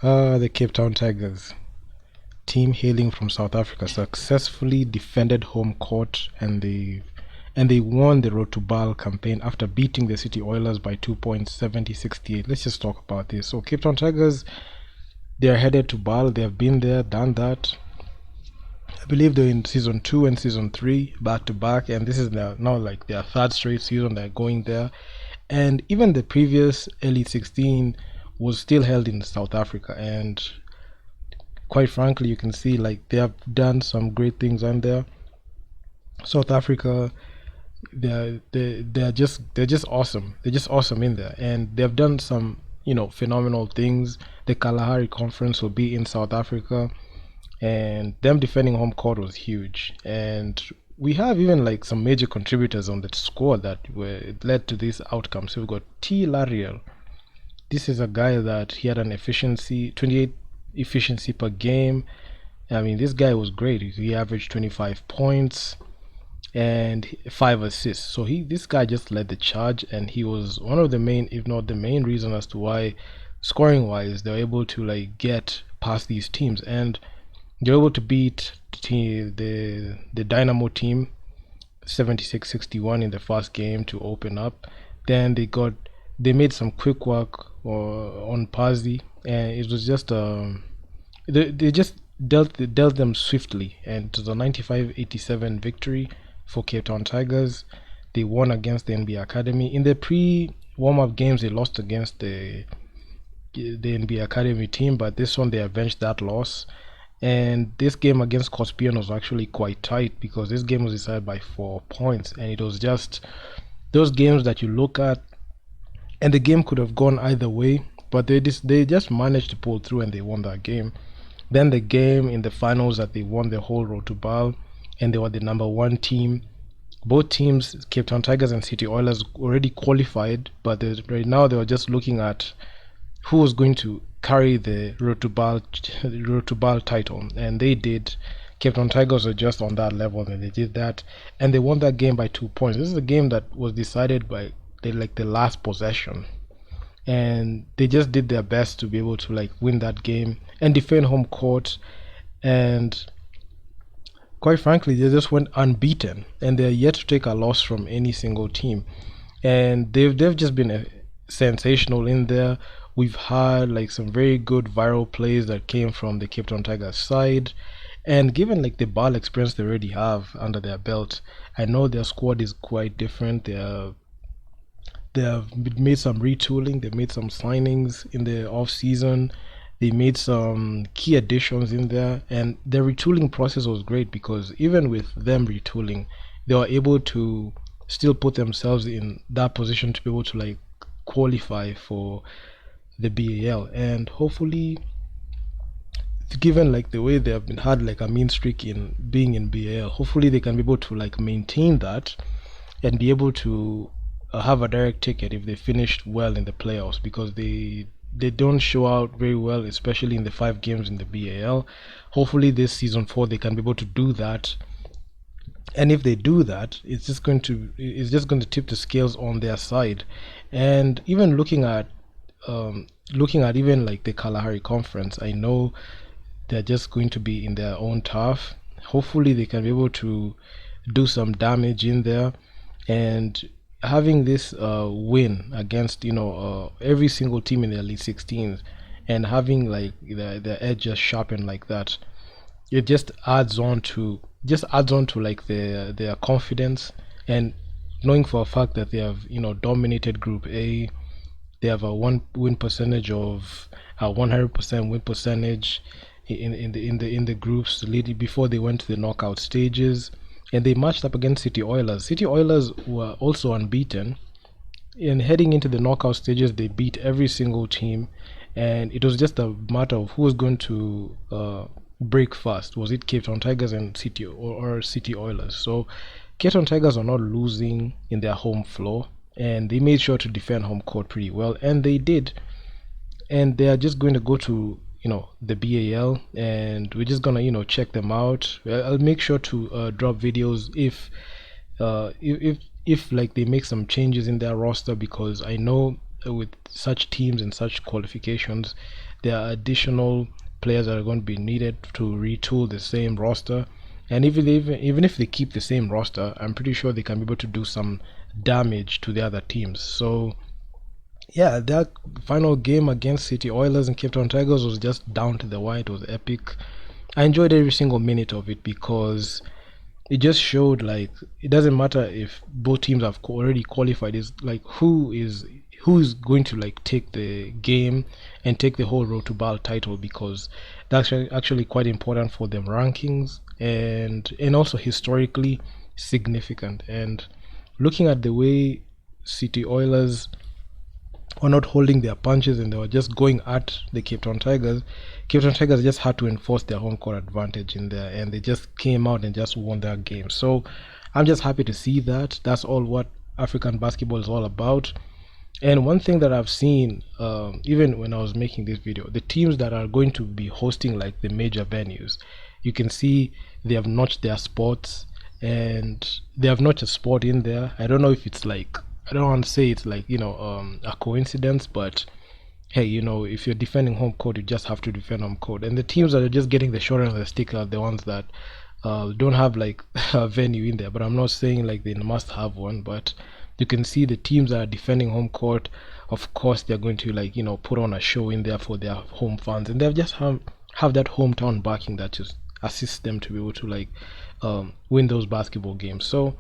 The Cape Town Tigers, team hailing from South Africa, successfully defended home court, and they won the Road to Ball campaign after beating the City Oilers by 2 points, 70-68. Let's just talk about this. So Cape Town Tigers, they are headed to Ball. They have been there, done that. I believe they're in season 2 and season 3 back to back, and this is now like their third straight season they're going there. And even the previous Elite 16 was still held in South Africa, and quite frankly, you can see like they have done some great things on there. South Africa, they're just awesome. They're just awesome in there, and they've done some phenomenal things. The Kalahari Conference will be in South Africa, and them defending home court was huge. And we have even like some major contributors on that squad that led to this outcome. So we've got T. Lariel. This is a guy that he had an efficiency 28 efficiency per game. I mean, this guy was great. He averaged 25 points and 5 assists. So this guy just led the charge, and he was one of the main, if not the main reason as to why, scoring wise, they're able to like get past these teams, and they're able to beat the Dynamo team 76-61 in the first game to open up. Then they made some quick work on Pazzi, and it was just they just dealt them swiftly, and to the 95-87 victory for Cape Town Tigers. They won against the NBA Academy. In the pre-warm-up games, they lost against the NBA Academy team, but this one they avenged that loss. And this game against Cospian was actually quite tight, because this game was decided by 4 points, and it was just those games that you look at, and the game could have gone either way, but they just managed to pull through and they won that game. Then the game in the finals that they won the whole road to Ball, and they were the number 1 team. Both teams, Cape Town Tigers and City Oilers, already qualified, but right now they were just looking at who was going to carry the road to Ball title, and they did. Cape Town Tigers were just on that level, and they did that, and they won that game by 2 points. This is a game that was decided by the last possession, and they just did their best to be able to like win that game and defend home court. And quite frankly, they just went unbeaten, and they're yet to take a loss from any single team, and they've just been sensational in there. We've had like some very good viral plays that came from the Cape Town Tigers side, and given like the ball experience they already have under their belt, I know their squad is quite different. They have made some retooling, they made some signings in the off season, they made some key additions in there, and the retooling process was great, because even with them retooling, they were able to still put themselves in that position to be able to like qualify for the BAL. And hopefully, given like the way they have been had like a mean streak in being in BAL, hopefully they can be able to like maintain that and be able to have a direct ticket if they finished well in the playoffs, because they don't show out very well, especially in the 5 games in the BAL. Hopefully this season 4 they can be able to do that, and if they do that, it's just going to tip the scales on their side. And even looking at even like the Kalahari Conference, I know they're just going to be in their own turf. Hopefully they can be able to do some damage in there, and having this win against every single team in the Elite 16s, and having like the edge just sharpened like that, it just adds on to like their confidence, and knowing for a fact that they have dominated Group A. They have a 100% win percentage in the groups leading before they went to the knockout stages, and they matched up against City Oilers. City Oilers were also unbeaten, and heading into the knockout stages, they beat every single team, and it was just a matter of who was going to break first. Was it Cape Town Tigers and City or City Oilers? So Cape Town Tigers are not losing in their home floor, and they made sure to defend home court pretty well, and they did. And they are just going to go to the BAL, and we're just gonna check them out. I'll make sure to drop videos if like they make some changes in their roster, because I know with such teams and such qualifications there are additional players that are going to be needed to retool the same roster. And even if they keep the same roster, I'm pretty sure they can be able to do some damage to the other teams. So yeah, that final game against City Oilers and Cape Town Tigers was just down to the wire. It was epic. I enjoyed every single minute of it because it just showed like it doesn't matter if both teams have already qualified. It's like who is going to like take the game and take the whole road to BAL title, because that's actually quite important for them rankings, and also historically significant. And looking at the way City Oilers were not holding their punches and they were just going at the Cape Town Tigers. Cape Town Tigers just had to enforce their home court advantage in there, and they just came out and just won that game. So I'm just happy to see that. That's all what African basketball is all about. And one thing that I've seen, even when I was making this video, the teams that are going to be hosting like the major venues, you can see they have notched their spots, and they have notched a spot in there. I don't know if it's like, I don't want to say it's like, a coincidence, but hey, if you're defending home court, you just have to defend home court. And the teams that are just getting the short end of the stick are the ones that don't have like a venue in there. But I'm not saying like they must have one, but you can see the teams that are defending home court. Of course, they're going to like put on a show in there for their home fans, and they just have that hometown backing that just assists them to be able to like win those basketball games. So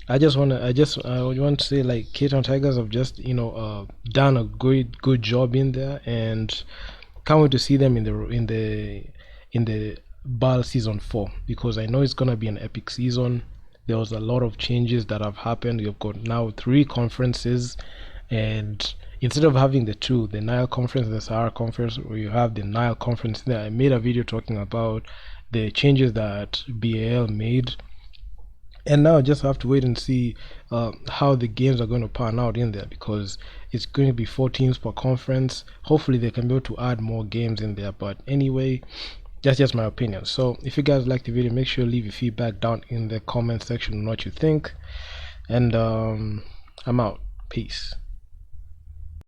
I want to say like Cape Town Tigers have just done a good job in there, and can't wait to see them in the BAL season 4, because I know it's gonna be an epic season. There was a lot of changes that have happened. You've got now 3 conferences, and instead of having the Nile Conference and the Sahara Conference, where you have the Nile Conference there. I made a video talking about the changes that BAL made, and now I just have to wait and see how the games are going to pan out in there, because it's going to be 4 teams per conference. Hopefully they can be able to add more games in there, but anyway, that's just my opinion. So if you guys like the video, make sure to leave your feedback down in the comment section on what you think, and I'm out. Peace.